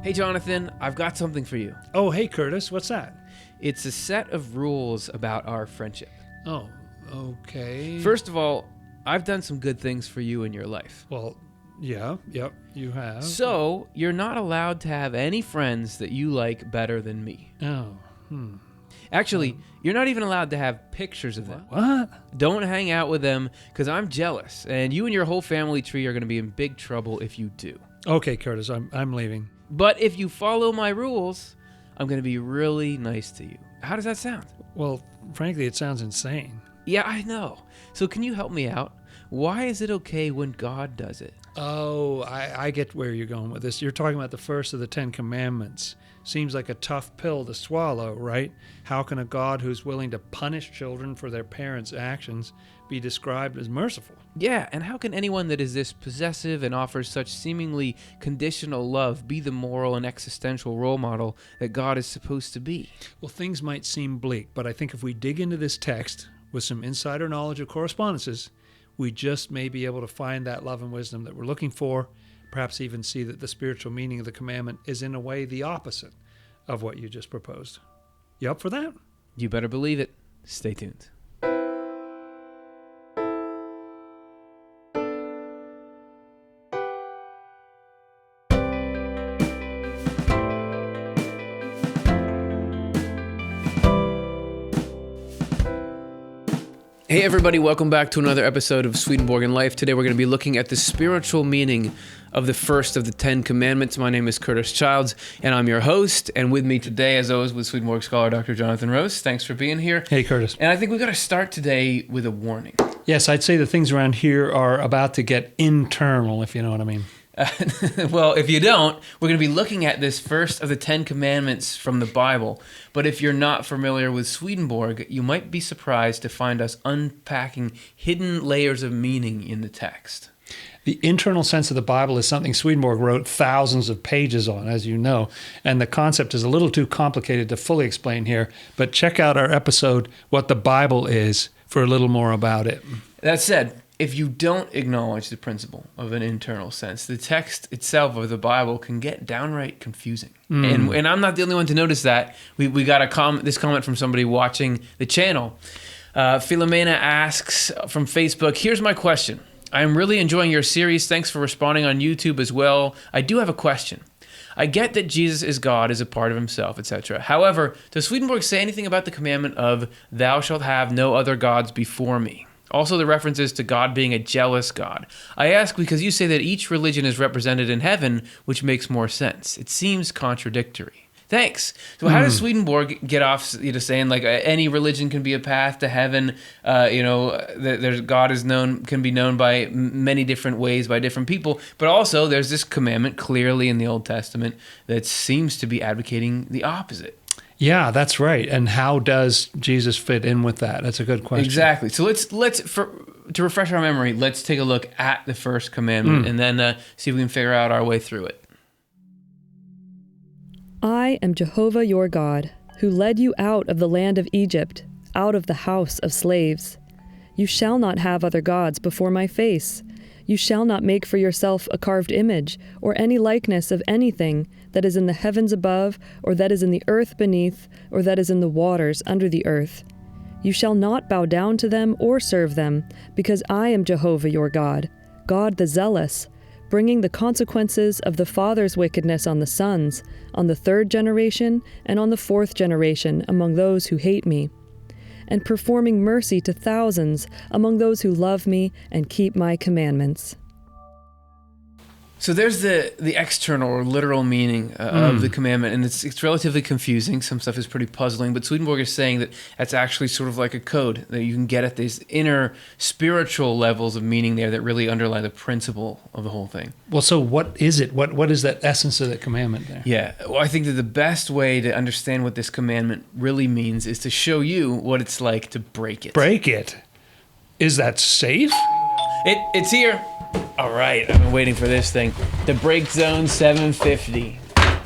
Hey, Jonathan, I've got something for you. Oh, hey, Curtis, what's that? It's a set of rules about our friendship. Oh, okay. First of all, I've done some good things for you in your life. Well, yep, you have. So, you're not allowed to have any friends that you like better than me. Oh, Actually, you're not even allowed to have pictures of them. What? Don't hang out with them, because I'm jealous, and you and your whole family tree are going to be in big trouble if you do. Okay, Curtis, I'm leaving. But if you follow my rules, I'm going to be really nice to you. How does that sound? Well, frankly, it sounds insane. Yeah, I know. So can you help me out? Why is it okay when God does it? Oh, I get where you're going with this. You're talking about the first of the 10 Commandments. Seems like a tough pill to swallow, right? How can a God who's willing to punish children for their parents' actions be described as merciful? Yeah, and how can anyone that is this possessive and offers such seemingly conditional love be the moral and existential role model that God is supposed to be? Well, things might seem bleak, but I think if we dig into this text with some insider knowledge of correspondences, we just may be able to find that love and wisdom that we're looking for, perhaps even see that the spiritual meaning of the commandment is in a way the opposite of what you just proposed. You up for that? You better believe it. Stay tuned. Hey everybody, welcome back to another episode of Swedenborgian Life. Today we're going to be looking at the spiritual meaning of the first of the 10 Commandments. My name is Curtis Childs, and I'm your host. And with me today, as always, with Swedenborg scholar Dr. Jonathan Rose. Thanks for being here. Hey, Curtis. And I think we've got to start today with a warning. Yes, I'd say the things around here are about to get internal, if you know what I mean. Well, if you don't, we're going to be looking at this first of the 10 Commandments from the Bible. But if you're not familiar with Swedenborg, you might be surprised to find us unpacking hidden layers of meaning in the text. The internal sense of the Bible is something Swedenborg wrote thousands of pages on, as you know, and the concept is a little too complicated to fully explain here, but check out our episode, What the Bible Is, for a little more about it. That said, if you don't acknowledge the principle of an internal sense, the text itself of the Bible can get downright confusing. And I'm not the only one to notice that. We got this comment from somebody watching the channel. Philomena asks from Facebook, here's my question. I'm really enjoying your series. Thanks for responding on YouTube as well. I do have a question. I get that Jesus is God, is a part of himself, etc. However, does Swedenborg say anything about the commandment of thou shalt have no other gods before me? Also, the references to God being a jealous God. I ask because you say that each religion is represented in heaven, which makes more sense. It seems contradictory. Thanks. So how does Swedenborg get off saying like any religion can be a path to heaven? There's God can be known by many different ways by different people, but also there's this commandment clearly in the Old Testament that seems to be advocating the opposite. Yeah, that's right. And how does Jesus fit in with that? That's a good question. Exactly. So to refresh our memory, let's take a look at the first commandment and then see if we can figure out our way through it. I am Jehovah your God, who led you out of the land of Egypt, out of the house of slaves. You shall not have other gods before my face. You shall not make for yourself a carved image, or any likeness of anything that is in the heavens above, or that is in the earth beneath, or that is in the waters under the earth. You shall not bow down to them or serve them, because I am Jehovah your God, God the zealous, bringing the consequences of the father's wickedness on the sons, on the third generation, and on the fourth generation among those who hate me, and performing mercy to thousands among those who love me and keep my commandments. So there's the external or literal meaning of the commandment, and it's relatively confusing. Some stuff is pretty puzzling, but Swedenborg is saying that that's actually sort of like a code that you can get at these inner spiritual levels of meaning there that really underlie the principle of the whole thing. Well, so what is it? What is that essence of the commandment there? Yeah, well, I think that the best way to understand what this commandment really means is to show you what it's like to break it. Break it? Is that safe? It's here. All right, I've been waiting for this thing. The break zone 750.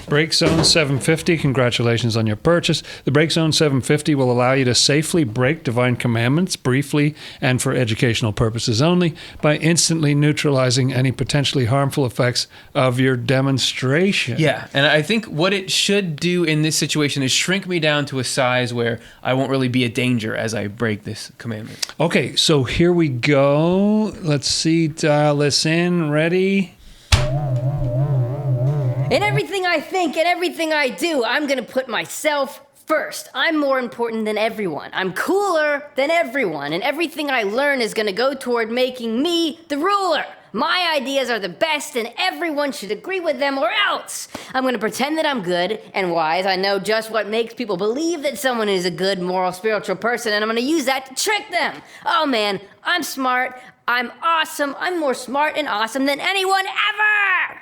Break Zone 750, congratulations on your purchase. The Break Zone 750 will allow you to safely break divine commandments briefly and for educational purposes only by instantly neutralizing any potentially harmful effects of your demonstration. Yeah, and I think what it should do in this situation is shrink me down to a size where I won't really be a danger as I break this commandment. Okay, so here we go. Let's see, dial this in. Ready? In everything I think and everything I do, I'm gonna put myself first. I'm more important than everyone. I'm cooler than everyone, and everything I learn is gonna go toward making me the ruler. My ideas are the best, and everyone should agree with them or else. I'm gonna pretend that I'm good and wise. I know just what makes people believe that someone is a good, moral, spiritual person, and I'm gonna use that to trick them. Oh man, I'm smart, I'm awesome, I'm more smart and awesome than anyone ever!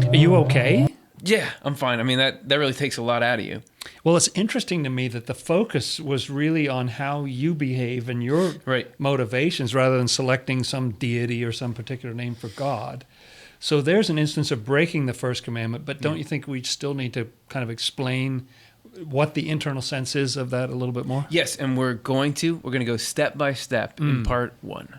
Are you okay? Yeah, I'm fine. I mean, that really takes a lot out of you. Well, it's interesting to me that the focus was really on how you behave and your motivations rather than selecting some deity or some particular name for God. So there's an instance of breaking the first commandment, but don't you think we still need to kind of explain what the internal sense is of that a little bit more? Yes, and we're going to go step by step in part 1.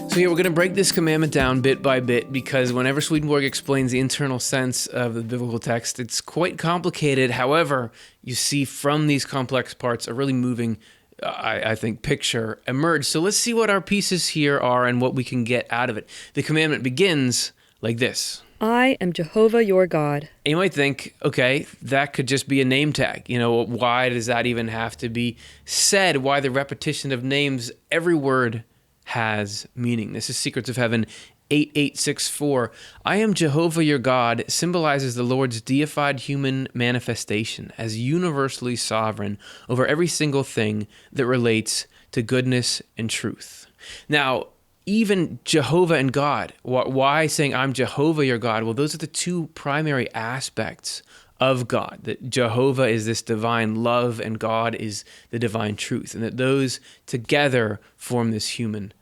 So yeah, we're going to break this commandment down bit by bit because whenever Swedenborg explains the internal sense of the biblical text, it's quite complicated. However, you see from these complex parts a really moving, I think, picture emerge. So let's see what our pieces here are and what we can get out of it. The commandment begins like this. I am Jehovah your God. And you might think, okay, that could just be a name tag. You know, why does that even have to be said? Why the repetition of names? Every word has meaning. This is Secrets of Heaven 8864. I am Jehovah your God symbolizes the Lord's deified human manifestation as universally sovereign over every single thing that relates to goodness and truth. Now, even Jehovah and God, why saying I'm Jehovah your God? Well, those are the two primary aspects of God, that Jehovah is this divine love and God is the divine truth, and that those together form this human,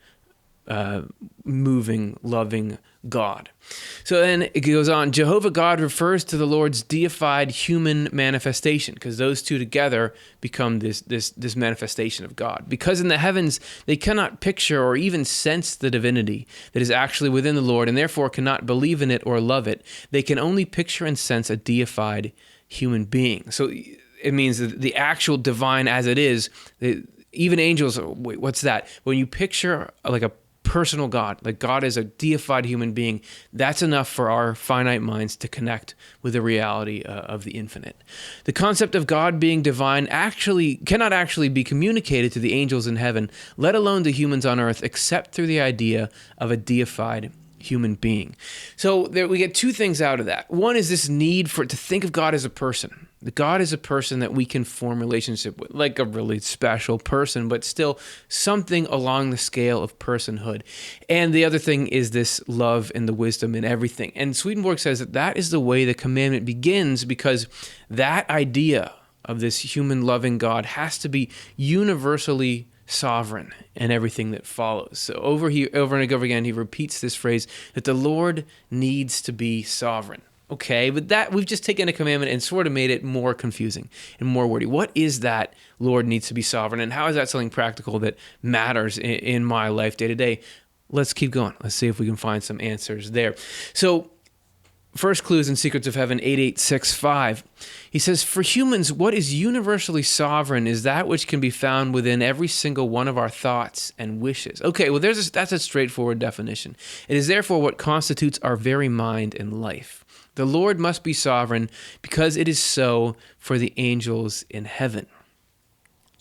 moving, loving God. So then it goes on, Jehovah God refers to the Lord's deified human manifestation, because those two together become this manifestation of God. Because in the heavens, they cannot picture or even sense the divinity that is actually within the Lord, and therefore cannot believe in it or love it. They can only picture and sense a deified human being. So it means that the actual divine as it is, even angels, wait, what's that? When you picture like a personal God, like God is a deified human being, that's enough for our finite minds to connect with the reality of the infinite. The concept of God being divine cannot actually be communicated to the angels in heaven, let alone to humans on earth, except through the idea of a deified human being. So there we get two things out of that. One is this need to think of God as a person. That God is a person that we can form relationship with, like a really special person, but still something along the scale of personhood. And the other thing is this love and the wisdom in everything. And Swedenborg says that is the way the commandment begins, because that idea of this human loving God has to be universally sovereign in everything that follows. So over and over again, he repeats this phrase that the Lord needs to be sovereign. Okay, but that we've just taken a commandment and sort of made it more confusing and more wordy. What is that Lord needs to be sovereign, and how is that something practical that matters in my life day to day? Let's keep going. Let's see if we can find some answers there. So first clue is in Secrets of Heaven 8865. He says, for humans, what is universally sovereign is that which can be found within every single one of our thoughts and wishes. Okay, well, that's a straightforward definition. It is therefore what constitutes our very mind and life. The Lord must be sovereign because it is so for the angels in heaven,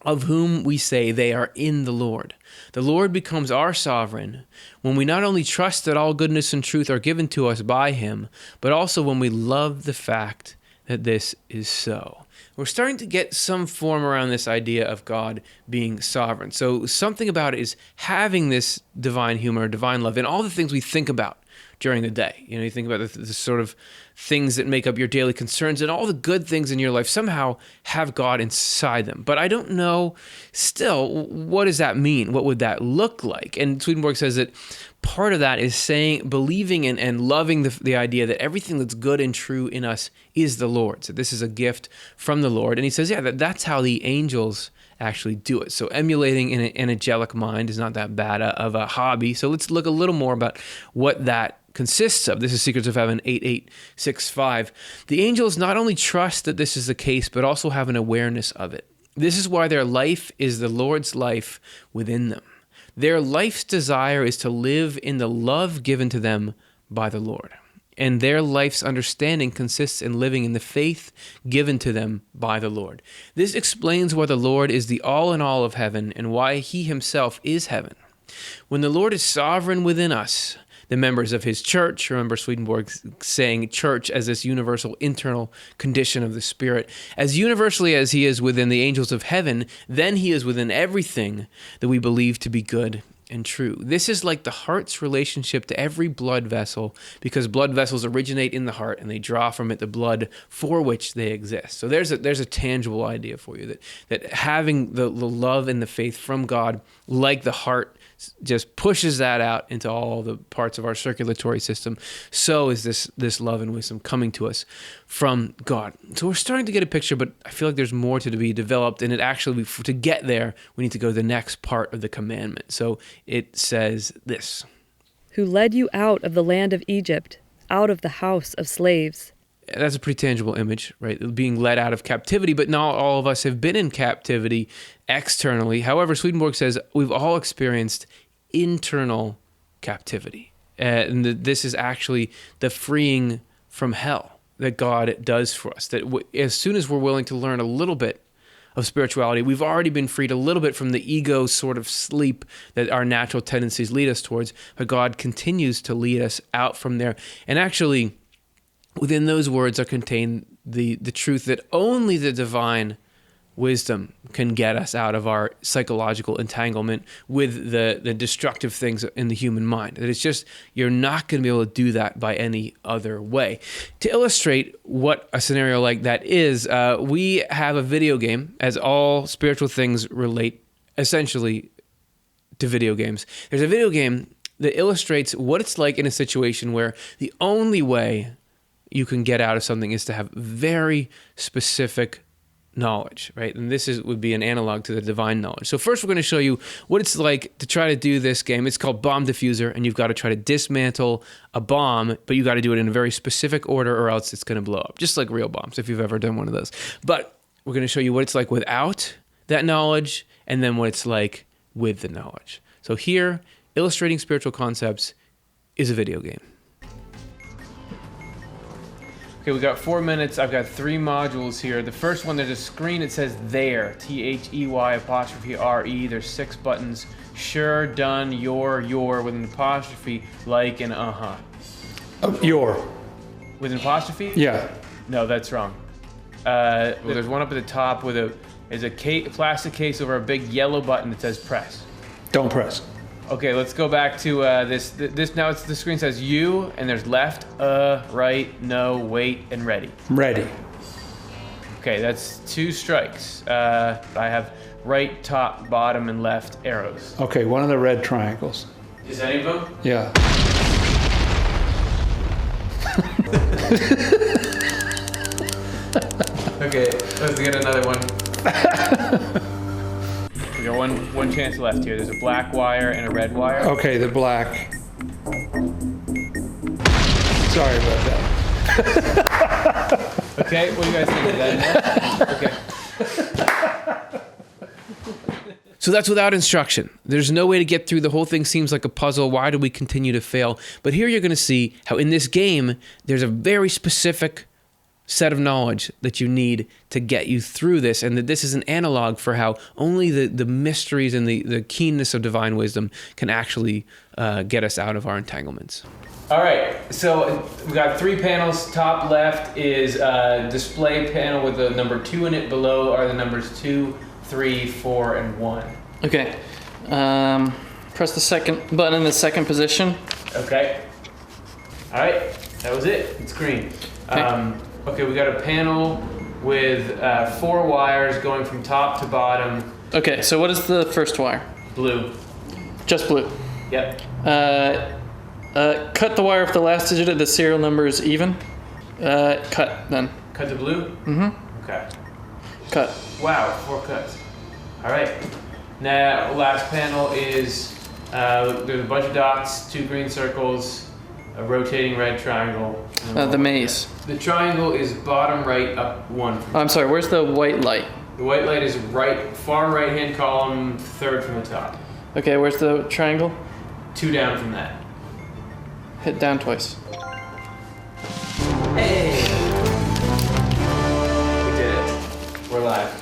of whom we say they are in the Lord. The Lord becomes our sovereign when we not only trust that all goodness and truth are given to us by him, but also when we love the fact that this is so. We're starting to get some form around this idea of God being sovereign. So something about it is having this divine humor, divine love, and all the things we think about during the day. You think about the sort of things that make up your daily concerns, and all the good things in your life somehow have God inside them. But I don't know still, what does that mean? What would that look like? And Swedenborg says that part of that is believing and loving the idea that everything that's good and true in us is the Lord's. So this is a gift from the Lord. And he says, that's how the angels actually do it. So emulating an angelic mind is not that bad of a hobby. So let's look a little more about what that consists of. This is Secrets of Heaven 8865. The angels not only trust that this is the case, but also have an awareness of it. This is why their life is the Lord's life within them. Their life's desire is to live in the love given to them by the Lord. And their life's understanding consists in living in the faith given to them by the Lord. This explains why the Lord is the all in all of heaven and why he himself is heaven. When the Lord is sovereign within us, the members of his church, remember Swedenborg saying church as this universal internal condition of the Spirit, as universally as he is within the angels of heaven, then he is within everything that we believe to be good and true. This is like the heart's relationship to every blood vessel, because blood vessels originate in the heart and they draw from it the blood for which they exist. So there's a tangible idea for you that having the love and the faith from God, like the heart just pushes that out into all the parts of our circulatory system, so is this love and wisdom coming to us from God. So we're starting to get a picture, but I feel like there's more to be developed, and to get there, we need to go to the next part of the commandment. So it says this: who led you out of the land of Egypt, out of the house of slaves. That's a pretty tangible image, right? Being led out of captivity, but not all of us have been in captivity externally. However, Swedenborg says we've all experienced internal captivity. And this is actually the freeing from hell that God does for us. That as soon as we're willing to learn a little bit of spirituality, we've already been freed a little bit from the ego sort of sleep that our natural tendencies lead us towards, but God continues to lead us out from there. And actually, within those words are contained the truth that only the divine wisdom can get us out of our psychological entanglement with the destructive things in the human mind. That it's just, you're not going to be able to do that by any other way. To illustrate what a scenario like that is, we have a video game, as all spiritual things relate essentially to video games. There's a video game that illustrates what it's like in a situation where the only way you can get out of something is to have very specific knowledge, right? And this would be an analog to the divine knowledge. So first we're going to show you what it's like to try to do this game. It's called Bomb Diffuser, and you've got to try to dismantle a bomb, but you got to do it in a very specific order or else it's going to blow up, just like real bombs, if you've ever done one of those. But we're going to show you what it's like without that knowledge, and then what it's like with the knowledge. So here, illustrating spiritual concepts is a video game. Okay, we got 4 minutes. I've got 3 modules here. The first one, there's a screen that says there, THEY''RE. There's 6 buttons: sure, done, your, with an apostrophe, like, and Your. With an apostrophe? Yeah. No, that's wrong. Well, there's one up at the top with a plastic case over a big yellow button that says press. Don't press. Okay, let's go back to this. Now the screen says you, and there's left, right, no, wait, and ready. Ready. Okay, that's 2 strikes. I have right, top, bottom, and left arrows. Okay, one of the red triangles. Is any of them? Yeah. Okay, let's get another one. We got one chance left here. There's a black wire and a red wire. Okay, the black. Sorry about that. Okay, what do you guys think of that? Okay. So that's without instruction. There's no way to get through. The whole thing seems like a puzzle. Why do we continue to fail? But here you're going to see how in this game, there's a very specific set of knowledge that you need to get you through this, and that this is an analog for how only the mysteries and the keenness of divine wisdom can actually get us out of our entanglements. All right, so we've got 3 panels. Top left is a display panel with the number 2 in it. Below are the numbers 2, 3, 4, and 1. Okay. Press the second button in the second position. Okay. All right, that was it. It's green. Okay, we got a panel with 4 wires going from top to bottom. Okay, so what is the first wire? Blue. Just blue. Yep. Cut the wire if the last digit of the serial number is even. Cut then. Cut to blue? Mm-hmm. Okay. Cut. Wow, 4 cuts. All right. Now, last panel is there's a bunch of dots, 2 green circles, a rotating red triangle. The maze. The triangle is bottom right, up 1. Oh, I'm sorry, where's the white light? The white light is far right-hand column, 3rd from the top. Okay, where's the triangle? 2 down from that. Hit down twice. Hey! We did it. We're live.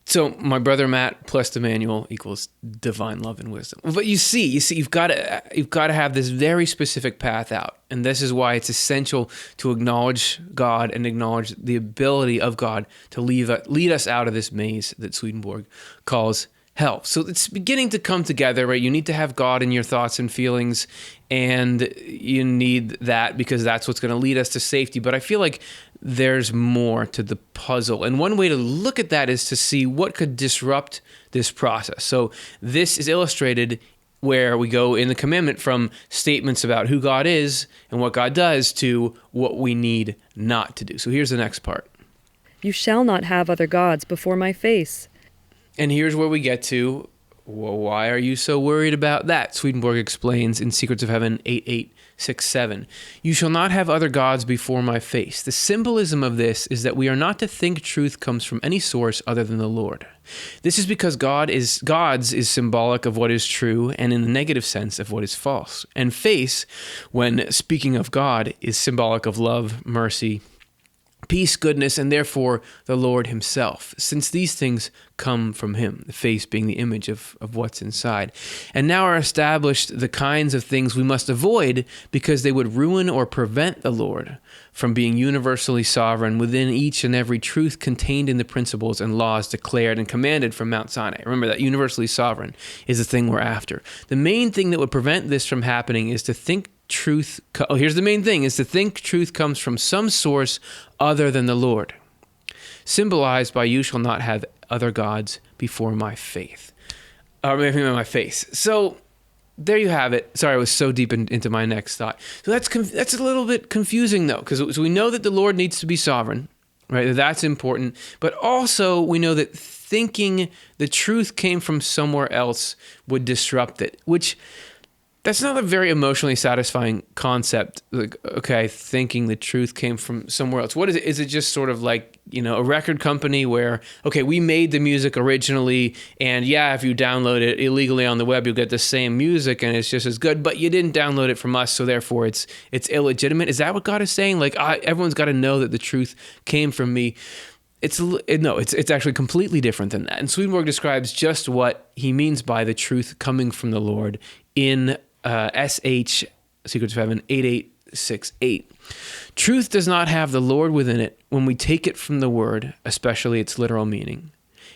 So my brother Matt plus Emanuel equals divine love and wisdom. But you see, you've got to have this very specific path out, and this is why it's essential to acknowledge God and acknowledge the ability of God to lead us out of this maze that Swedenborg calls hell. So it's beginning to come together, right? You need to have God in your thoughts and feelings, and you need that because that's what's going to lead us to safety. But I feel like there's more to the puzzle. And one way to look at that is to see what could disrupt this process. So this is illustrated where we go in the commandment from statements about who God is and what God does to what we need not to do. So here's the next part. You shall not have other gods before my face. And here's where we get to, well, why are you so worried about that? Swedenborg explains in Secrets of Heaven 8867. You shall not have other gods before my face. The symbolism of this is that we are not to think truth comes from any source other than the Lord. This is because God's is symbolic of what is true and in the negative sense of what is false. And face, when speaking of God, is symbolic of love, mercy, peace, goodness, and therefore the Lord himself, since these things come from him, the face being the image of what's inside. And now are established the kinds of things we must avoid because they would ruin or prevent the Lord from being universally sovereign within each and every truth contained in the principles and laws declared and commanded from Mount Sinai. Remember that universally sovereign is the thing we're after. The main thing that would prevent this from happening is to think here's the main thing, is to think truth comes from some source other than the Lord, symbolized by you shall not have other gods before my face. So there you have it. Sorry, I was so deep into my next thought. So that's a little bit confusing though, because we know that the Lord needs to be sovereign, right? That's important, but also we know that thinking the truth came from somewhere else would disrupt it, which that's not a very emotionally satisfying concept. Like, okay, thinking the truth came from somewhere else. What is it? Is it just sort of like, a record company where, okay, we made the music originally, and yeah, if you download it illegally on the web, you'll get the same music and it's just as good, but you didn't download it from us, so therefore it's illegitimate. Is that what God is saying? Like, everyone's got to know that the truth came from me. It's actually completely different than that. And Swedenborg describes just what he means by the truth coming from the Lord in SH, Secrets of Heaven 8868. Truth does not have the Lord within it when we take it from the word, especially its literal meaning,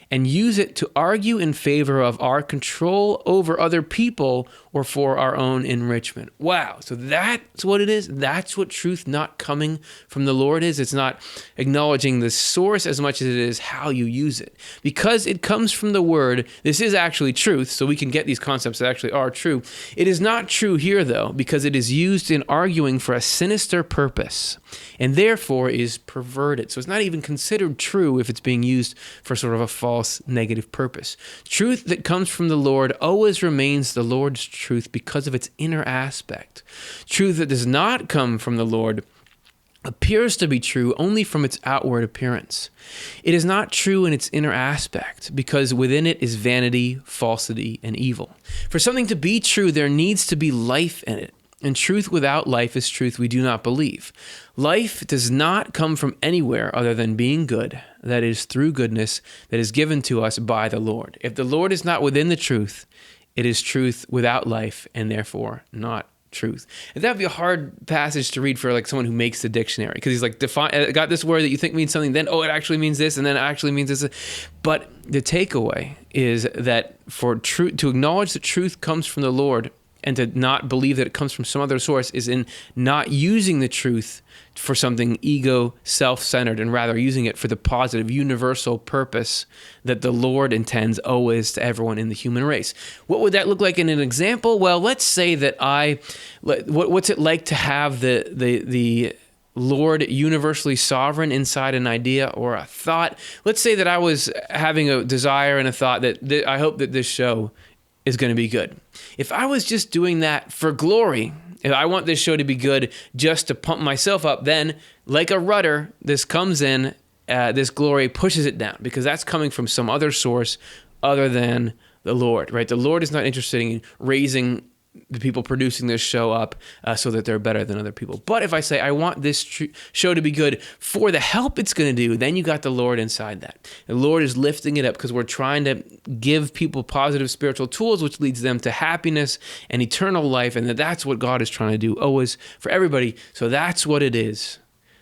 and use it to argue in favor of our control over other people or for our own enrichment. Wow. So that's what it is. That's what truth not coming from the Lord is. It's not acknowledging the source as much as it is how you use it. Because it comes from the word, this is actually truth, so we can get these concepts that actually are true. It is not true here, though, because it is used in arguing for a sinister purpose and therefore is perverted. So it's not even considered true if it's being used for sort of a false negative purpose. Truth that comes from the Lord always remains the Lord's truth because of its inner aspect. Truth that does not come from the Lord appears to be true only from its outward appearance. It is not true in its inner aspect because within it is vanity, falsity, and evil. For something to be true, there needs to be life in it. And truth without life is truth we do not believe. Life does not come from anywhere other than being good, that is, through goodness that is given to us by the Lord. If the Lord is not within the truth, it is truth without life and therefore not truth. And that would be a hard passage to read for like someone who makes the dictionary, because he's like, got this word that you think means something, then it actually means this, and then it actually means this. But the takeaway is that for truth, to acknowledge that truth comes from the Lord and to not believe that it comes from some other source is in not using the truth for something ego, self-centered, and rather using it for the positive, universal purpose that the Lord intends always to everyone in the human race. What would that look like in an example? Well, let's say that what's it like to have the Lord universally sovereign inside an idea or a thought? Let's say that I was having a desire and a thought that I hope that this show is going to be good. If I was just doing that for glory, if I want this show to be good just to pump myself up, then like a rudder, this comes in, this glory pushes it down because that's coming from some other source other than the Lord, right? The Lord is not interested in raising the people producing this show up so that they're better than other people. But if I say, I want this show to be good for the help it's going to do, then you got the Lord inside that. The Lord is lifting it up because we're trying to give people positive spiritual tools, which leads them to happiness and eternal life. And that's what God is trying to do always for everybody. So that's what it is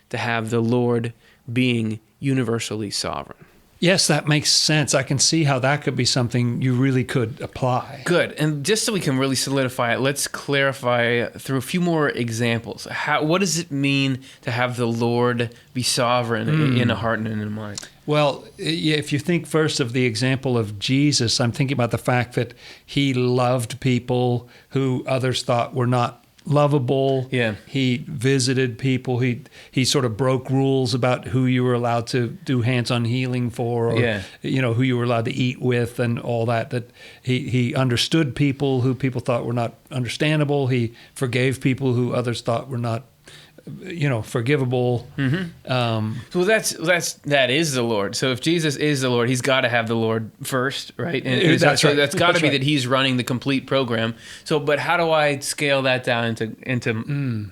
to have the Lord being universally sovereign. Yes, that makes sense. I can see how that could be something you really could apply. Good. And just so we can really solidify it, let's clarify through a few more examples. What does it mean to have the Lord be sovereign in a heart and in a mind? Well, if you think first of the example of Jesus, I'm thinking about the fact that he loved people who others thought were not lovable. Yeah. He visited people. He sort of broke rules about who you were allowed to do hands-on healing for, or who you were allowed to eat with, and all that. That he understood people who people thought were not understandable. He forgave people who others thought were not forgivable. So that is the Lord. So if Jesus is the Lord, he's got to have the Lord first, right? And that's right. That's got to be that he's running the complete program. So, but how do I scale that down into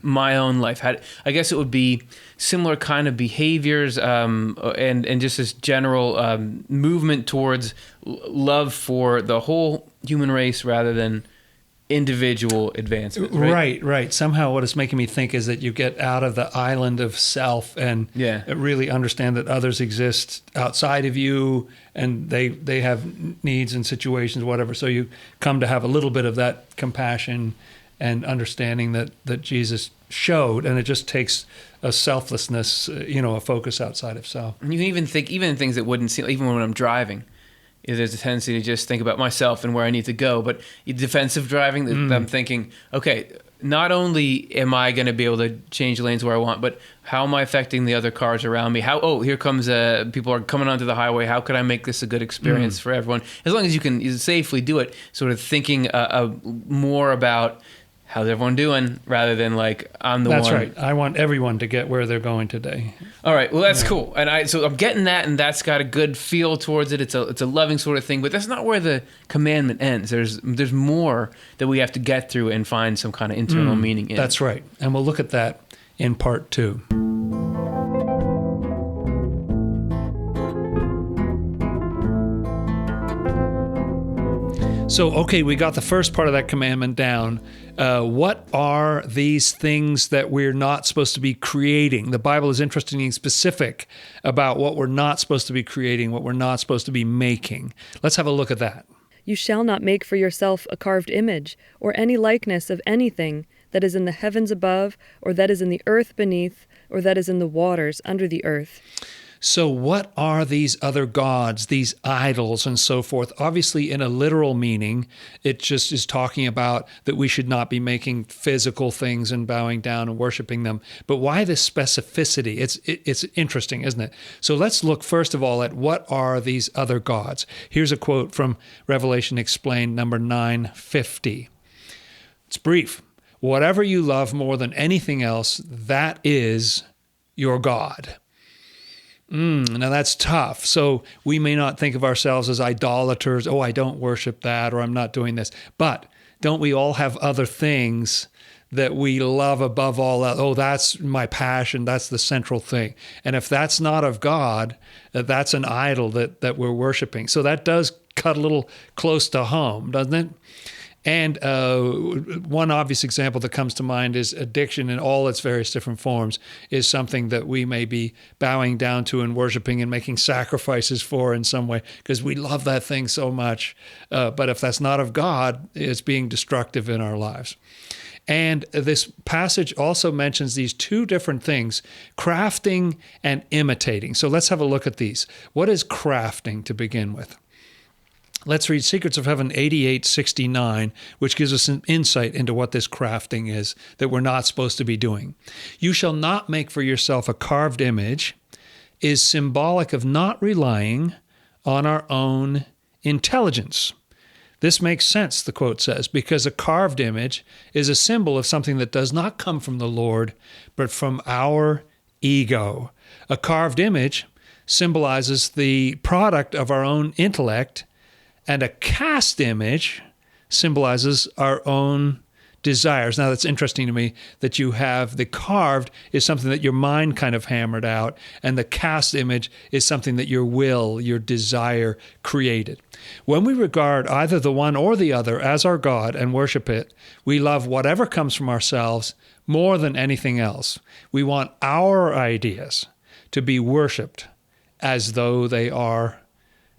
my own life? I guess it would be similar kind of behaviors and just this general movement towards love for the whole human race rather than individual advancement. Right. Somehow what it's making me think is that you get out of the island of self and really understand that others exist outside of you and they have needs and situations, whatever. So you come to have a little bit of that compassion and understanding that Jesus showed, and it just takes a selflessness, a focus outside of self. And you can even think, even in things that wouldn't seem, even when I'm driving, there's a tendency to just think about myself and where I need to go. But defensive driving, I'm thinking, okay, not only am I going to be able to change lanes where I want, but how am I affecting the other cars around me? Here comes people are coming onto the highway. How could I make this a good experience for everyone? As long as you can safely do it, sort of thinking more about how's everyone doing rather than like I'm the one. That's right. I want everyone to get where they're going today. All right. Well, that's cool. And so I'm getting that, and that's got a good feel towards it. It's a loving sort of thing, but that's not where the commandment ends. There's more that we have to get through and find some kind of internal meaning in. That's right. And we'll look at that in part 2. So, okay, we got the first part of that commandment down. What are these things that we're not supposed to be creating? The Bible is interestingly specific about what we're not supposed to be creating, what we're not supposed to be making. Let's have a look at that. You shall not make for yourself a carved image, or any likeness of anything that is in the heavens above, or that is in the earth beneath, or that is in the waters under the earth. So what are these other gods, these idols and so forth? Obviously, in a literal meaning, it just is talking about that we should not be making physical things and bowing down and worshiping them. But why this specificity? It's interesting, isn't it? So let's look first of all at what are these other gods. Here's a quote from Revelation Explained, number 950. It's brief. Whatever you love more than anything else, that is your God. Now that's tough. So we may not think of ourselves as idolaters. Oh, I don't worship that, or I'm not doing this. But don't we all have other things that we love above all else? Oh, that's my passion. That's the central thing. And if that's not of God, that's an idol that we're worshiping. So that does cut a little close to home, doesn't it? And one obvious example that comes to mind is addiction in all its various different forms is something that we may be bowing down to and worshiping and making sacrifices for in some way because we love that thing so much. But if that's not of God, it's being destructive in our lives. And this passage also mentions these two different things, crafting and imitating. So let's have a look at these. What is crafting to begin with? Let's read Secrets of Heaven 88:69, which gives us an insight into what this crafting is that we're not supposed to be doing. You shall not make for yourself a carved image is symbolic of not relying on our own intelligence. This makes sense, the quote says, because a carved image is a symbol of something that does not come from the Lord, but from our ego. A carved image symbolizes the product of our own intellect, and a cast image symbolizes our own desires. Now, that's interesting to me that you have the carved is something that your mind kind of hammered out, and the cast image is something that your will, your desire created. When we regard either the one or the other as our God and worship it, we love whatever comes from ourselves more than anything else. We want our ideas to be worshiped as though they are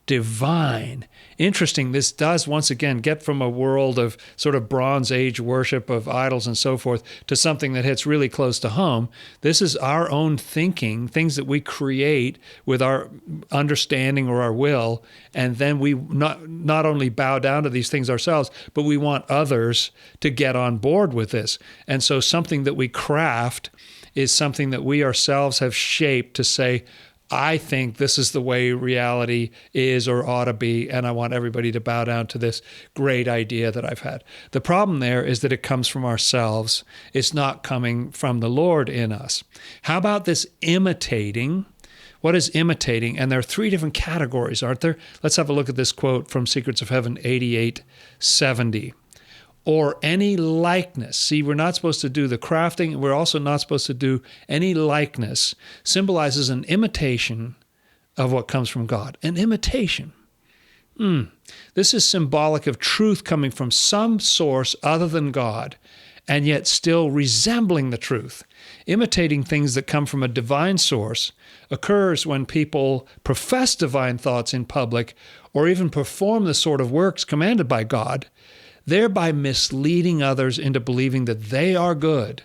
divine. Interesting, this does once again get from a world of sort of Bronze Age worship of idols and so forth to something that hits really close to home. This is our own thinking, things that we create with our understanding or our will, and then we not only bow down to these things ourselves, but we want others to get on board with this. And so something that we craft is something that we ourselves have shaped to say, I think this is the way reality is or ought to be, and I want everybody to bow down to this great idea that I've had. The problem there is that it comes from ourselves. It's not coming from the Lord in us. How about this imitating? What is imitating? And there are three different categories, aren't there? Let's have a look at this quote from Secrets of Heaven 88:70. Or any likeness. See, we're not supposed to do the crafting. We're also not supposed to do any likeness. Symbolizes an imitation of what comes from God. An imitation. This is symbolic of truth coming from some source other than God, and yet still resembling the truth. Imitating things that come from a divine source occurs when people profess divine thoughts in public or even perform the sort of works commanded by God, thereby misleading others into believing that they are good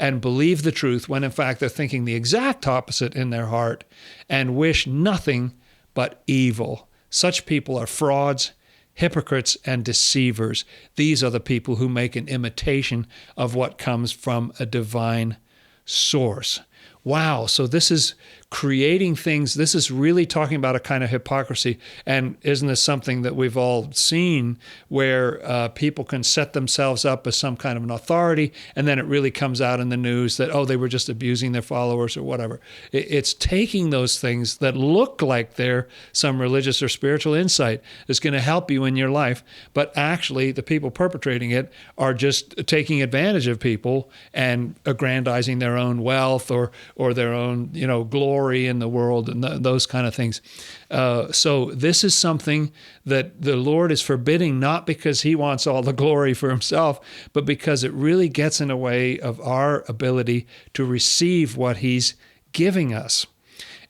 and believe the truth when in fact they're thinking the exact opposite in their heart and wish nothing but evil. Such people are frauds, hypocrites, and deceivers. These are the people who make an imitation of what comes from a divine source. Wow, so this is creating things. This is really talking about a kind of hypocrisy. And isn't this something that we've all seen where people can set themselves up as some kind of an authority, and then it really comes out in the news that, oh, they were just abusing their followers or whatever. It's taking those things that look like they're some religious or spiritual insight that's going to help you in your life, but actually the people perpetrating it are just taking advantage of people and aggrandizing their own wealth or their own, glory in the world and those kind of things. So this is something that the Lord is forbidding, not because he wants all the glory for himself, but because it really gets in the way of our ability to receive what he's giving us.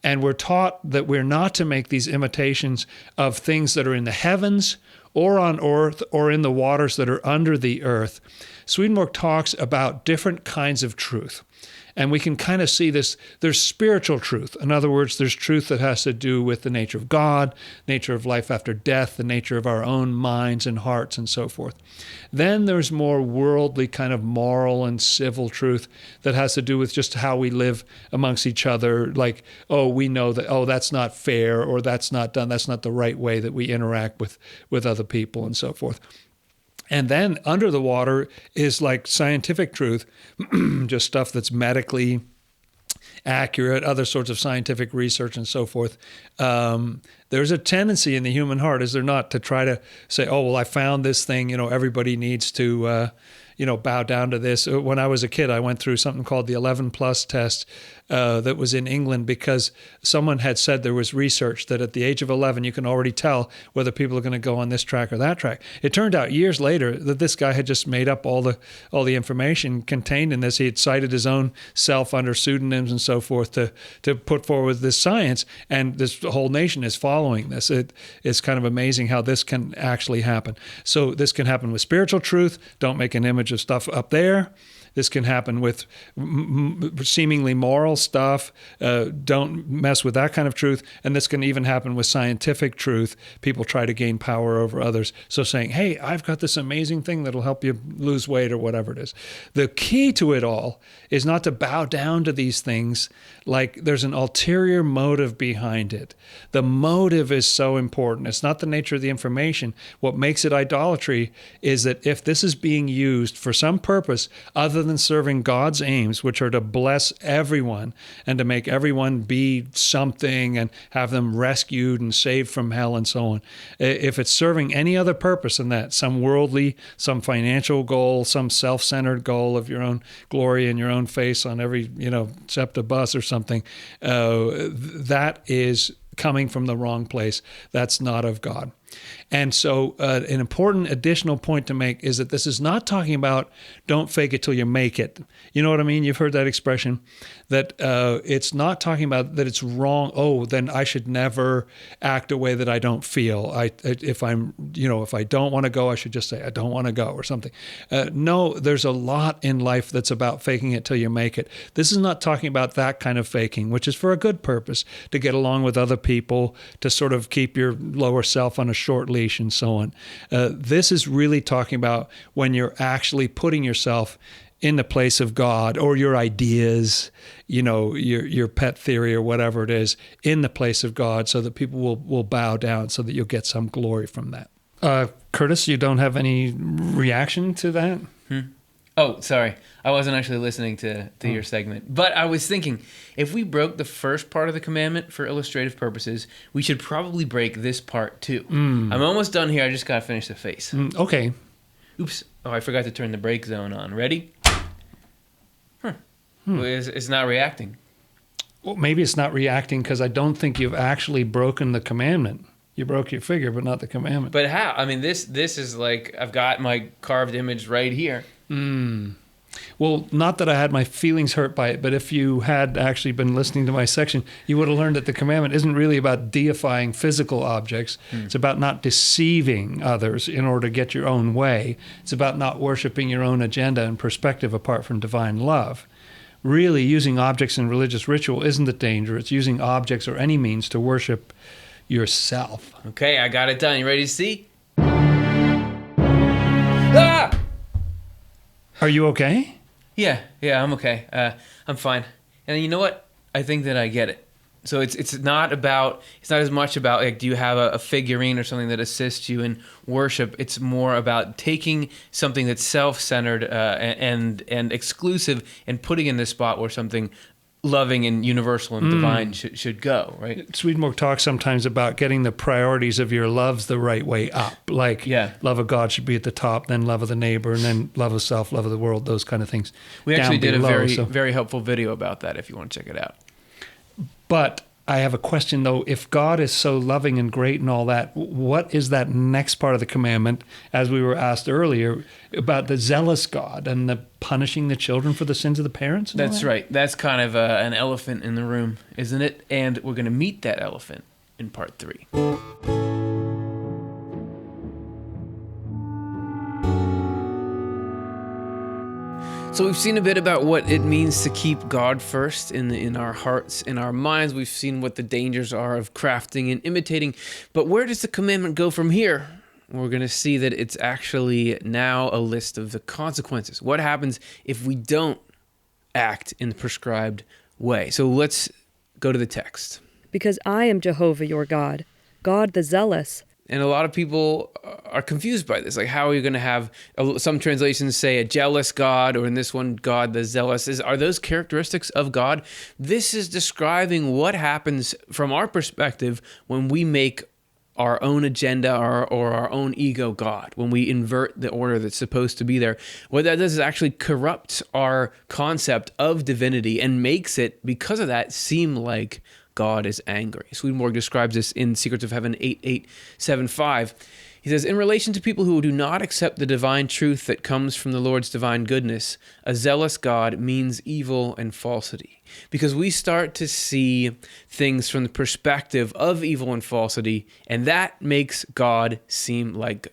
And we're taught that we're not to make these imitations of things that are in the heavens or on earth or in the waters that are under the earth. Swedenborg talks about different kinds of truth. And we can kind of see this. There's spiritual truth. In other words, there's truth that has to do with the nature of God, nature of life after death, the nature of our own minds and hearts and so forth. Then there's more worldly kind of moral and civil truth that has to do with just how we live amongst each other. Like, we know that, that's not fair, or that's not done. That's not the right way that we interact with other people and so forth. And then under the water is like scientific truth, just stuff that's medically accurate, other sorts of scientific research and so forth. There's a tendency in the human heart, is there not, to try to say, I found this thing, everybody needs to, bow down to this. When I was a kid, I went through something called the 11 plus test that was in England because someone had said there was research that at the age of 11, you can already tell whether people are going to go on this track or that track. It turned out years later that this guy had just made up all the information contained in this. He had cited his own self under pseudonyms and so forth to put forward this science, and this whole nation is following this. It's kind of amazing how this can actually happen. So this can happen with spiritual truth. Don't make an image of stuff up there. This can happen with seemingly moral stuff. Don't mess with that kind of truth. And this can even happen with scientific truth. People try to gain power over others. So saying, hey, I've got this amazing thing that'll help you lose weight or whatever it is. The key to it all is not to bow down to these things like there's an ulterior motive behind it. The motive is so important. It's not the nature of the information. What makes it idolatry is that if this is being used for some purpose other than serving God's aims, which are to bless everyone and to make everyone be something and have them rescued and saved from hell and so on. If it's serving any other purpose than that, some worldly, some financial goal, some self-centered goal of your own glory and your own face on every, SEPTA bus or something, that is coming from the wrong place. That's not of God. And so an important additional point to make is that this is not talking about don't fake it till you make it. You know what I mean? You've heard that expression, that it's not talking about that it's wrong. Oh, then I should never act a way that I don't feel. If I don't want to go, I should just say I don't want to go or something. No, there's a lot in life that's about faking it till you make it. This is not talking about that kind of faking, which is for a good purpose, to get along with other people, to sort of keep your lower self on a short leash and so on. This is really talking about when you're actually putting yourself in the place of God, or your ideas, your pet theory or whatever it is, in the place of God, so that people will bow down, so that you'll get some glory from that. Curtis, you don't have any reaction to that? Oh, sorry. I wasn't actually listening to your segment. But I was thinking, if we broke the first part of the commandment for illustrative purposes, we should probably break this part too. I'm almost done here. I just got to finish the face. Okay. Oops. Oh, I forgot to turn the brake zone on. Ready? It's not reacting. Well, maybe it's not reacting because I don't think you've actually broken the commandment. You broke your figure, but not the commandment. But how? I mean, this is like, I've got my carved image right here. Well, not that I had my feelings hurt by it, but if you had actually been listening to my section, you would have learned that the commandment isn't really about deifying physical objects. It's about not deceiving others in order to get your own way. It's about not worshiping your own agenda and perspective apart from divine love. Really, using objects in religious ritual isn't the danger. It's using objects or any means to worship yourself. Okay, I got it done. You ready to see? Ah! Are you okay? Yeah, I'm okay. I'm fine. And you know what? I think that I get it. So it's not as much about like, do you have a figurine or something that assists you in worship? It's more about taking something that's self-centered and exclusive and putting in this spot where something loving and universal and divine should go, right? Swedenborg talks sometimes about getting the priorities of your loves the right way up. Like love of God should be at the top, then love of the neighbor, and then love of self, love of the world, those kind of things. We actually did a very helpful video about that if you want to check it out. But I have a question, though. If God is so loving and great and all that, what is that next part of the commandment, as we were asked earlier, about the zealous God and the punishing the children for the sins of the parents? That's right. That's kind of an elephant in the room, isn't it? And we're going to meet that elephant in part 3. So we've seen a bit about what it means to keep God first in our hearts, in our minds. We've seen what the dangers are of crafting and imitating. But where does the commandment go from here? We're going to see that it's actually now a list of the consequences. What happens if we don't act in the prescribed way? So let's go to the text. Because I am Jehovah your God, God the zealous. And a lot of people are confused by this. Like, how are you going to have, some translations say a jealous God, or in this one, God the zealous. Are those characteristics of God? This is describing what happens from our perspective when we make our own agenda or our own ego God, when we invert the order that's supposed to be there, what that does is actually corrupt our concept of divinity and makes it, because of that, seem like God is angry. Swedenborg describes this in Secrets of Heaven 8875. He says, in relation to people who do not accept the divine truth that comes from the Lord's divine goodness, a zealous God means evil and falsity. Because we start to see things from the perspective of evil and falsity, and that makes God seem like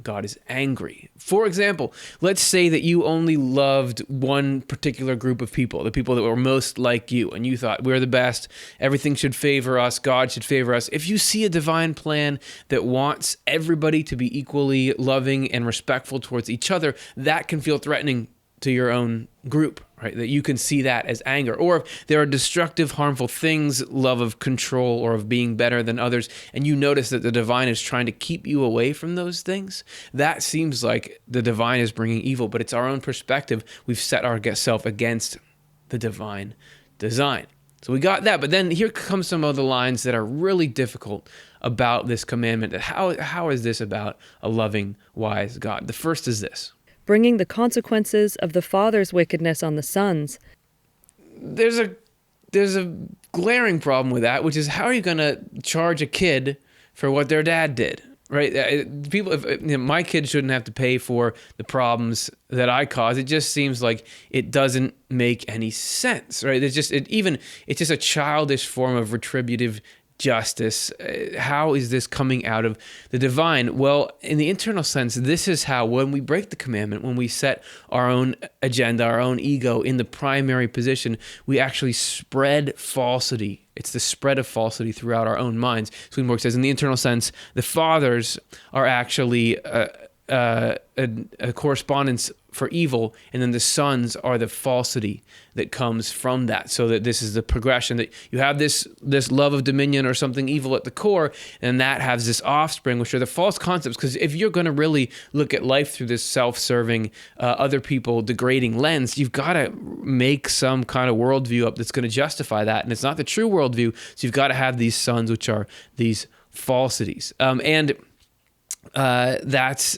God is angry. For example, let's say that you only loved one particular group of people, the people that were most like you, and you thought, we're the best, everything should favor us, God should favor us. If you see a divine plan that wants everybody to be equally loving and respectful towards each other, that can feel threatening to your own group, right? That you can see that as anger. Or if there are destructive, harmful things, love of control or of being better than others, and you notice that the divine is trying to keep you away from those things, that seems like the divine is bringing evil, but it's our own perspective. We've set ourselves against the divine design. So we got that, but then here comes some of the lines that are really difficult about this commandment. How is this about a loving, wise God? The first is this: bringing the consequences of the father's wickedness on the sons. There's a glaring problem with that, which is, how are you going to charge a kid for what their dad did, right? People, my kid shouldn't have to pay for the problems that I cause. It just seems like it doesn't make any sense, right? It's just a childish form of retributive justice. How is this coming out of the divine? Well, in the internal sense, this is how, when we break the commandment, when we set our own agenda, our own ego in the primary position, we actually spread falsity. It's the spread of falsity throughout our own minds. Swedenborg says, in the internal sense, the fathers are actually a correspondence for evil, and then the sons are the falsity that comes from that. So that this is the progression, that you have this love of dominion or something evil at the core, and that has this offspring, which are the false concepts. Because if you're going to really look at life through this self-serving, other people degrading lens, you've got to make some kind of worldview up that's going to justify that, and it's not the true worldview. So you've got to have these sons, which are these falsities, that's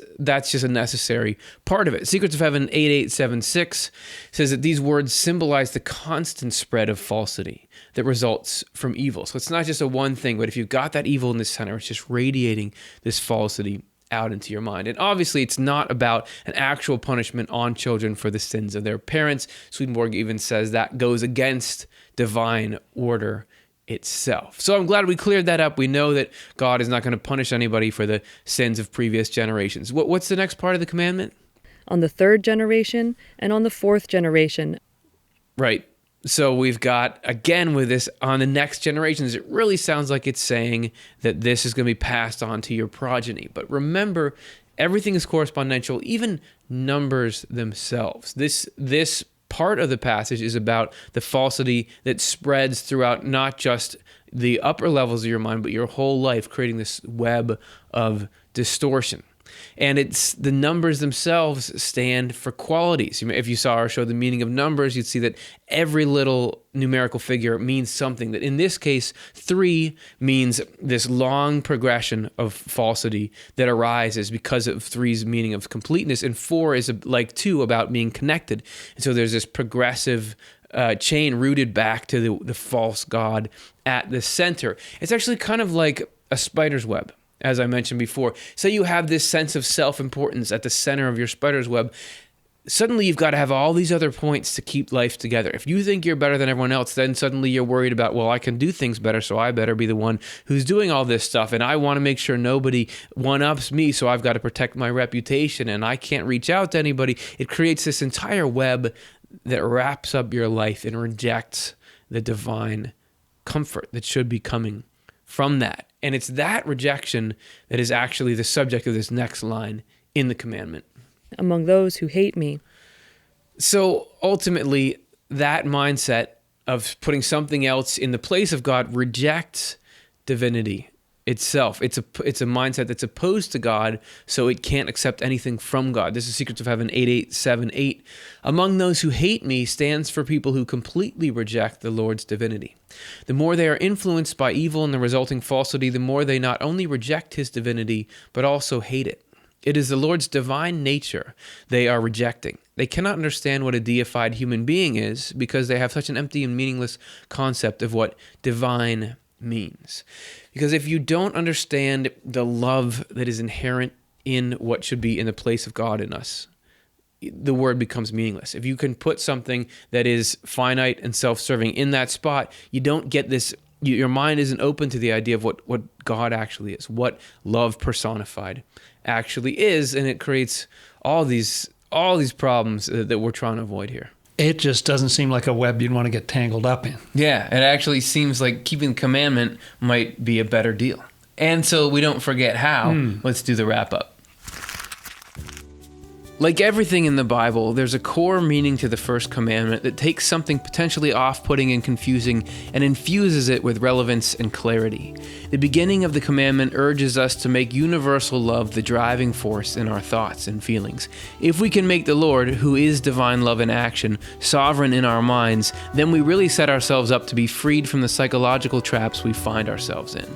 just a necessary part of it. Secrets of Heaven 8876 says that these words symbolize the constant spread of falsity that results from evil. So it's not just a one thing, but if you've got that evil in the center, it's just radiating this falsity out into your mind. And obviously, it's not about an actual punishment on children for the sins of their parents. Swedenborg even says that goes against divine order itself. So I'm glad we cleared that up. We know that God is not going to punish anybody for the sins of previous generations. What's the next part of the commandment? On the third generation and on the fourth generation. Right. So we've got, again, with this, on the next generations, it really sounds like it's saying that this is going to be passed on to your progeny. But remember, everything is correspondential, even numbers themselves. This part of the passage is about the falsity that spreads throughout not just the upper levels of your mind, but your whole life, creating this web of distortion. And it's the numbers themselves stand for qualities. If you saw our show, The Meaning of Numbers, you'd see that every little numerical figure means something. That in this case, 3 means this long progression of falsity that arises because of 3's meaning of completeness, and 4 is like 2 about being connected. And so there's this progressive chain rooted back to the false God at the center. It's actually kind of like a spider's web. As I mentioned before, say you have this sense of self-importance at the center of your spider's web. Suddenly you've got to have all these other points to keep life together. If you think you're better than everyone else, then suddenly you're worried about, well, I can do things better, so I better be the one who's doing all this stuff. And I want to make sure nobody one-ups me, so I've got to protect my reputation, and I can't reach out to anybody. It creates this entire web that wraps up your life and rejects the divine comfort that should be coming from that. And it's that rejection that is actually the subject of this next line in the commandment. Among those who hate me. So ultimately, that mindset of putting something else in the place of God rejects divinity itself. It's a mindset that's opposed to God, so it can't accept anything from God. This is Secrets of Heaven 8878. Among those who hate me stands for people who completely reject the Lord's divinity. The more they are influenced by evil and the resulting falsity, the more they not only reject his divinity, but also hate it. It is the Lord's divine nature they are rejecting. They cannot understand what a deified human being is because they have such an empty and meaningless concept of what divine means. Because if you don't understand the love that is inherent in what should be in the place of God in us, the word becomes meaningless. If you can put something that is finite and self-serving in that spot, you don't get this. Your mind isn't open to the idea of what God actually is, what love personified actually is, and it creates all these problems that we're trying to avoid here. It just doesn't seem like a web you'd want to get tangled up in. Yeah, it actually seems like keeping the commandment might be a better deal. And so we don't forget how. Let's do the wrap up. Like everything in the Bible, there's a core meaning to the first commandment that takes something potentially off-putting and confusing and infuses it with relevance and clarity. The beginning of the commandment urges us to make universal love the driving force in our thoughts and feelings. If we can make the Lord, who is divine love in action, sovereign in our minds, then we really set ourselves up to be freed from the psychological traps we find ourselves in.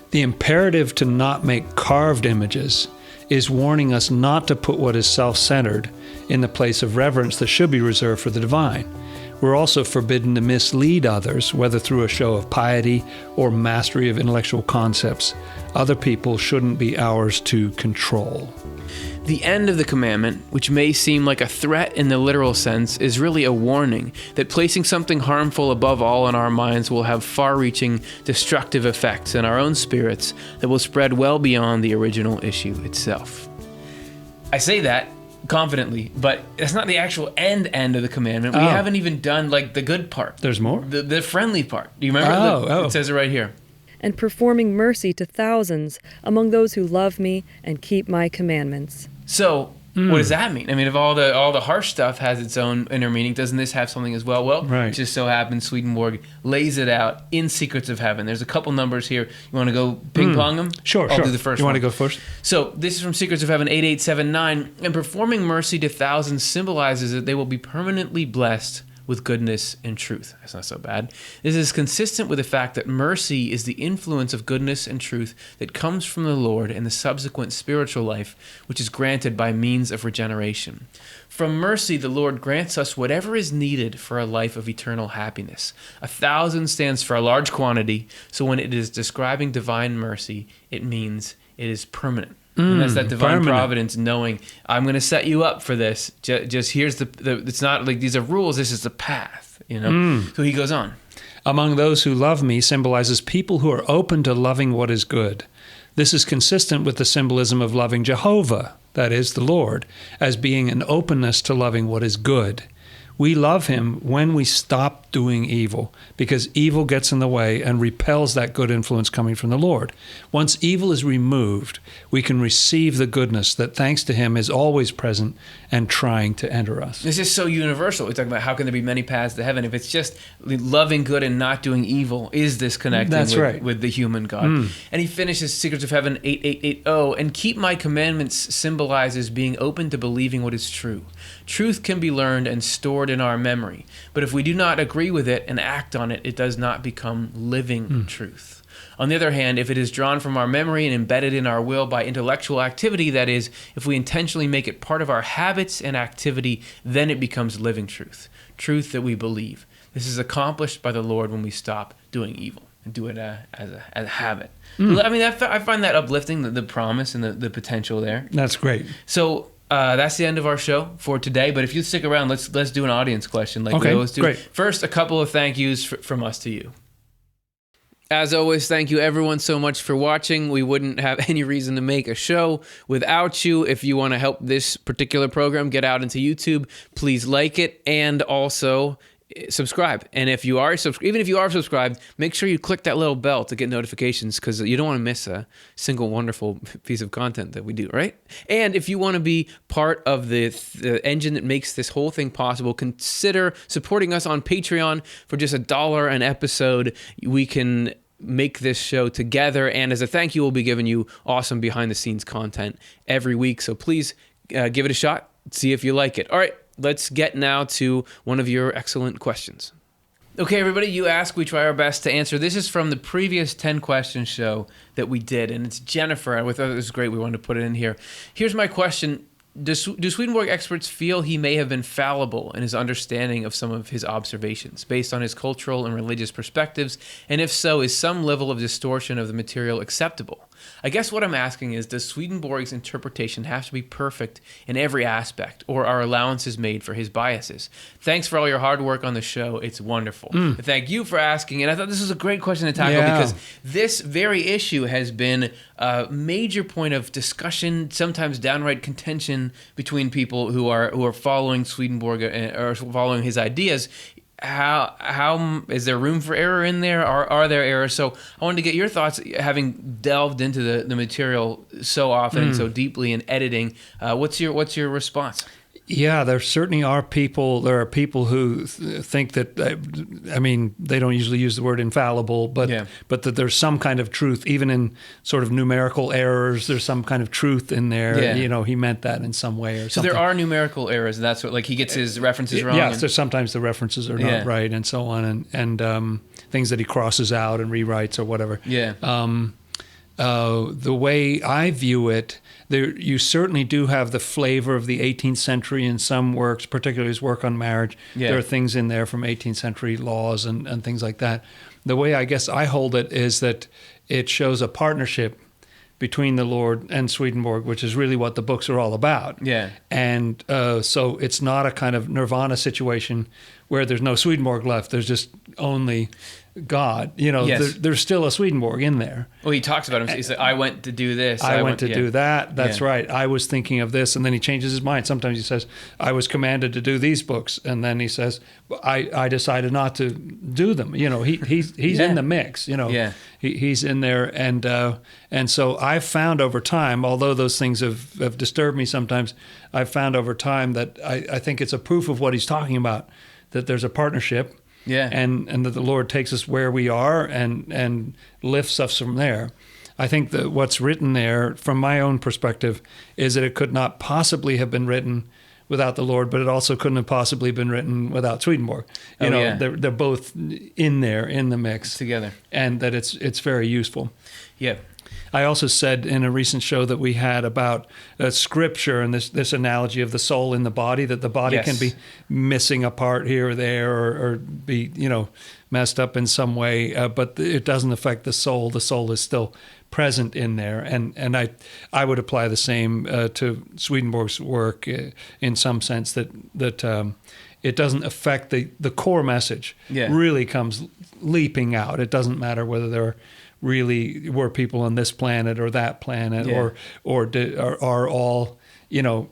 The imperative to not make carved images is warning us not to put what is self-centered in the place of reverence that should be reserved for the divine. We're also forbidden to mislead others, whether through a show of piety or mastery of intellectual concepts. Other people shouldn't be ours to control. The end of the commandment, which may seem like a threat in the literal sense, is really a warning that placing something harmful above all in our minds will have far-reaching, destructive effects in our own spirits that will spread well beyond the original issue itself. I say that confidently, but that's not the actual end of the commandment. We haven't even done like the good part. There's more? The friendly part. Do you remember? It says it right here. And performing mercy to thousands among those who love me and keep my commandments. So, what does that mean? I mean, if all the harsh stuff has its own inner meaning, doesn't this have something as well? Well, right. It just so happens Swedenborg lays it out in Secrets of Heaven. There's a couple numbers here. You want to go ping-pong them? Sure. I'll do the first one. You want to go first? So, this is from Secrets of Heaven 8879. And performing mercy to thousands symbolizes that they will be permanently blessed with goodness and truth. That's not so bad. This is consistent with the fact that mercy is the influence of goodness and truth that comes from the Lord and the subsequent spiritual life, which is granted by means of regeneration. From mercy, the Lord grants us whatever is needed for a life of eternal happiness. 1,000 stands for a large quantity, so when it is describing divine mercy, it means it is permanent. And that's that divine providence knowing, I'm going to set you up for this. Just here's the it's not like these are rules, this is the path, you know? So he goes on. Among those who love me symbolizes people who are open to loving what is good. This is consistent with the symbolism of loving Jehovah, that is, the Lord, as being an openness to loving what is good. We love him when we stop doing evil, because evil gets in the way and repels that good influence coming from the Lord. Once evil is removed, we can receive the goodness that, thanks to him, is always present and trying to enter us. This is so universal. We're talking about how can there be many paths to heaven. If it's just loving good and not doing evil, is this connecting with the human God? And he finishes Secrets of Heaven 8880, and keep my commandments symbolizes being open to believing what is true. Truth can be learned and stored in our memory, but if we do not agree with it and act on it, it does not become living truth. On the other hand, if it is drawn from our memory and embedded in our will by intellectual activity, that is, if we intentionally make it part of our habits and activity, then it becomes living truth, truth that we believe. This is accomplished by the Lord when we stop doing evil and do it as a habit. I mean, I find that uplifting, the promise and the potential there. That's great. So that's the end of our show for today. But if you stick around, let's do an audience question like we always do. Great. First, a couple of thank yous from us to you. As always, thank you everyone so much for watching. We wouldn't have any reason to make a show without you. If you want to help this particular program get out into YouTube, please like it and also subscribe. And if you are even if you are subscribed, make sure you click that little bell to get notifications, because you don't want to miss a single wonderful piece of content that we do, right? And if you want to be part of the engine that makes this whole thing possible, consider supporting us on Patreon for just $1 an episode. We can make this show together. And as a thank you, we'll be giving you awesome behind-the-scenes content every week. So please give it a shot. See if you like it. All right, let's get now to one of your excellent questions. Okay, everybody, you ask, we try our best to answer. This is from the previous 10 questions show that we did, and it's Jennifer. And we thought it was great. We wanted to put it in here. Here's my question. Do Swedenborg experts feel he may have been fallible in his understanding of some of his observations based on his cultural and religious perspectives? And if so, is some level of distortion of the material acceptable? I guess what I'm asking is, does Swedenborg's interpretation have to be perfect in every aspect, or are allowances made for his biases? Thanks for all your hard work on the show. It's wonderful. Thank you for asking. And I thought this was a great question to tackle because this very issue has been a major point of discussion, sometimes downright contention between people who are following Swedenborg or following his ideas. How is there room for error in there? Are there errors? So I wanted to get your thoughts, having delved into the material so often and so deeply in editing. What's your response? Yeah, there certainly are people. There are people who think that, I mean, they don't usually use the word infallible, but that there's some kind of truth, even in sort of numerical errors. There's some kind of truth in there. Yeah. You know, he meant that in some way or so something. So there are numerical errors, and that's what, like, he gets his references wrong. Yeah, so sometimes the references are not right, and so on, and things that he crosses out and rewrites or whatever. Yeah. The way I view it, you certainly do have the flavor of the 18th century in some works, particularly his work on marriage. Yeah. There are things in there from 18th century laws and things like that. The way I guess I hold it is that it shows a partnership between the Lord and Swedenborg, which is really what the books are all about. Yeah. And so it's not a kind of nirvana situation where there's no Swedenborg left. There's just only God. You know, there's still a Swedenborg in there. Well, he talks about him. He said, I went to do this. I went to do that. That's right. I was thinking of this. And then he changes his mind. Sometimes he says, I was commanded to do these books. And then he says, I decided not to do them. You know, he's in the mix. You know, he's in there. And so I've found over time, although those things have disturbed me sometimes, I've found over time that I think it's a proof of what he's talking about, that there's a partnership. Yeah. And that the Lord takes us where we are and lifts us from there. I think that what's written there, from my own perspective, is that it could not possibly have been written without the Lord, but it also couldn't have possibly been written without Swedenborg. You know, they're both in there, in the mix. Together. And that it's very useful. Yeah. I also said in a recent show that we had about scripture and this analogy of the soul in the body, that the body can be missing a part here or there or be, you know, messed up in some way, but it doesn't affect the soul. The soul is still present in there. And I would apply the same to Swedenborg's work in some sense, that it doesn't affect the core message. Really comes leaping out. It doesn't matter whether there were people on this planet or that planet, or are all, you know,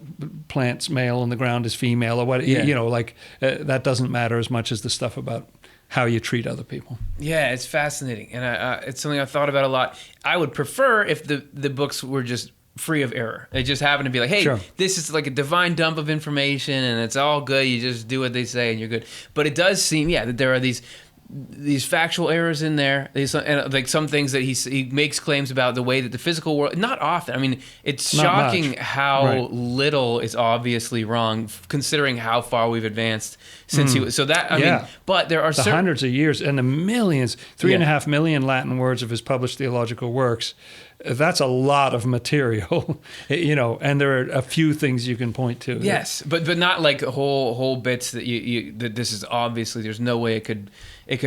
plants male and the ground is female, or what, you know, like that doesn't matter as much as the stuff about how you treat other people. Yeah, it's fascinating, and it's something I've thought about a lot. I would prefer if the books were just free of error. They just happen to be like, hey, this is like a divine dump of information, and it's all good. You just do what they say, and you're good. But it does seem, that there are these factual errors in there, and like some things that he makes claims about the way that the physical world, not often. I mean, it's shocking how little is obviously wrong, considering how far we've advanced since he was. So that, I mean, but there are hundreds of years and the millions, 3.5 million Latin words of his published theological works. That's a lot of material, you know, and there are a few things you can point to. Yes, but not like whole bits that that this is obviously, there's no way it could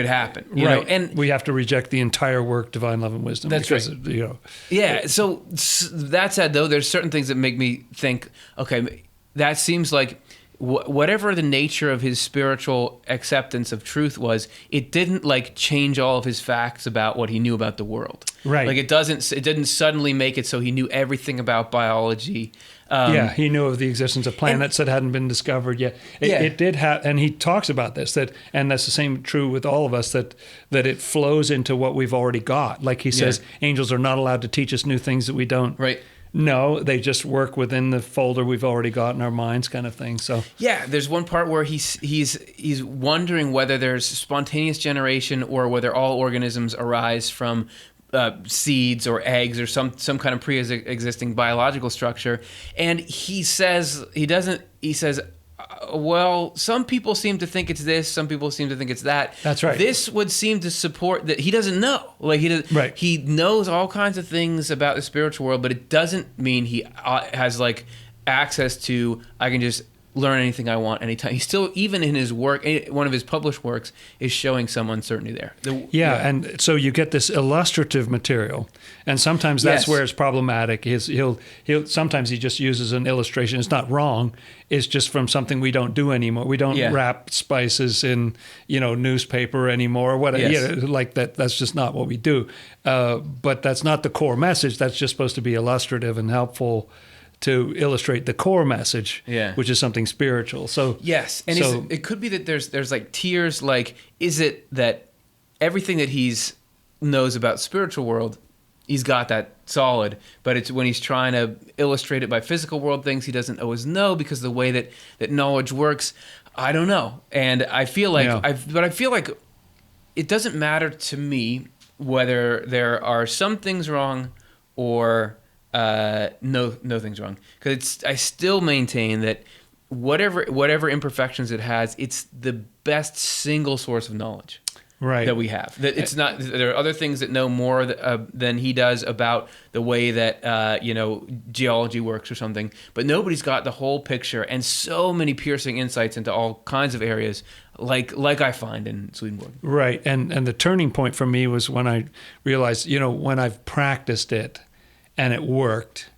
happen. You know? And we have to reject the entire work, Divine Love and Wisdom. That's because, right. You know. Yeah. So that said, though, there's certain things that make me think, okay, that seems like whatever the nature of his spiritual acceptance of truth was, it didn't like change all of his facts about what he knew about the world. Right. Like it didn't suddenly make it so he knew everything about biology. He knew of the existence of planets that hadn't been discovered yet. It did have, and he talks about this, and that's the same true with all of us, that it flows into what we've already got. Like he says, angels are not allowed to teach us new things that we don't No, they just work within the folder we've already got in our minds, kind of thing. So yeah, there's one part where he's wondering whether there's spontaneous generation or whether all organisms arise from seeds or eggs or some kind of pre-existing biological structure. And he says, well, some people seem to think it's this, some people seem to think it's that. That's right. This would seem to support that he doesn't know. Like Right. He knows all kinds of things about the spiritual world, but it doesn't mean he has like access to, I can just learn anything I want anytime. He's still, even in his work, one of his published works is showing some uncertainty there. And so you get this illustrative material, and sometimes that's where it's problematic. He'll sometimes he just uses an illustration. It's not wrong. It's just from something we don't do anymore. We don't wrap spices in newspaper anymore or whatever. Like that. That's just not what we do. But that's not the core message. That's just supposed to be illustrative and helpful to illustrate the core message, which is something spiritual. So yes, and it could be that there's like tiers. Like, is it that everything that he's knows about spiritual world, he's got that solid, but it's when he's trying to illustrate it by physical world things, he doesn't always know because the way that knowledge works, I don't know. And I feel like I feel like it doesn't matter to me whether there are some things wrong or no things wrong, because I still maintain that whatever imperfections it has, it's the best single source of knowledge that we have. That it's not. There are other things that know more than he does about the way that geology works or something, but nobody's got the whole picture and so many piercing insights into all kinds of areas, like I find in Swedenborg. Right, and the turning point for me was when I realized, when I've practiced it and it worked,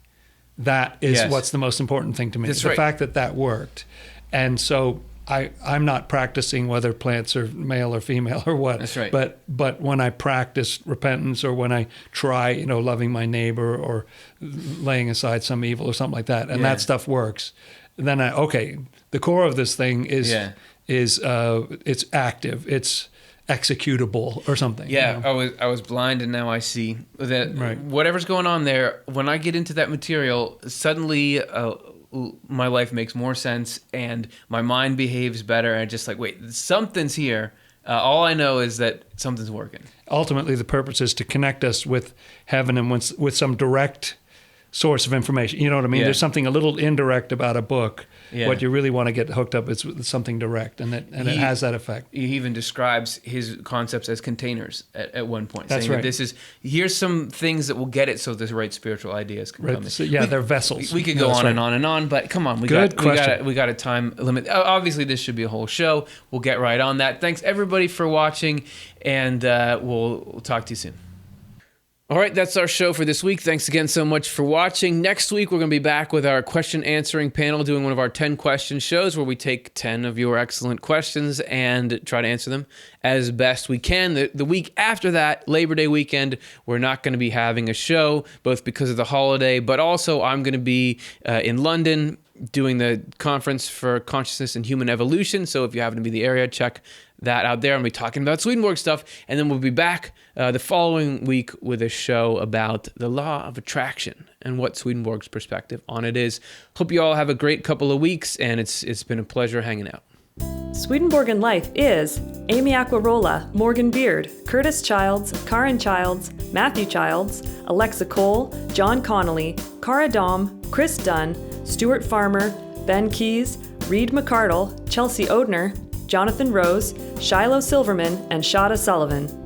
that is what's the most important thing to me. That's the right. fact that worked. And so I'm not practicing whether plants are male or female or what. That's right. But when I practice repentance, or when I try, loving my neighbor or laying aside some evil or something like that, and that stuff works, then the core of this thing is it's active, it's executable or something. Yeah, I was blind and now I see that whatever's going on there, when I get into that material, suddenly my life makes more sense and my mind behaves better, and just like, wait, something's here. All I know is that something's working. Ultimately, the purpose is to connect us with heaven and with some direct source of information. You know what I mean? Yeah. There's something a little indirect about a book. Yeah. What you really want to get hooked up is with something direct, and it has that effect. He even describes his concepts as containers at one point. That's saying right. That here's some things that will get it so the right spiritual ideas can come in. So, they're vessels. We could go on and on and on, but come on, we got a time limit. Obviously, this should be a whole show. We'll get right on that. Thanks everybody for watching, and we'll talk to you soon. All right, that's our show for this week. Thanks again so much for watching. Next week, we're going to be back with our question answering panel, doing one of our 10 question shows where we take 10 of your excellent questions and try to answer them as best we can. The week after that, Labor Day weekend, we're not going to be having a show, both because of the holiday, but also I'm going to be in London doing the conference for consciousness and human evolution. So if you happen to be in the area, check that out there. I'm going to be talking about Swedenborg stuff, and then we'll be back the following week with a show about the law of attraction and what Swedenborg's perspective on it is. Hope you all have a great couple of weeks, and it's been a pleasure hanging out. Swedenborgian Life is Amy Aquarola, Morgan Beard, Curtis Childs, Karen Childs, Matthew Childs, Alexa Cole, John Connolly, Cara Dom, Chris Dunn, Stuart Farmer, Ben Keys, Reed McCardle, Chelsea Odner, Jonathan Rose, Shiloh Silverman, and Shada Sullivan.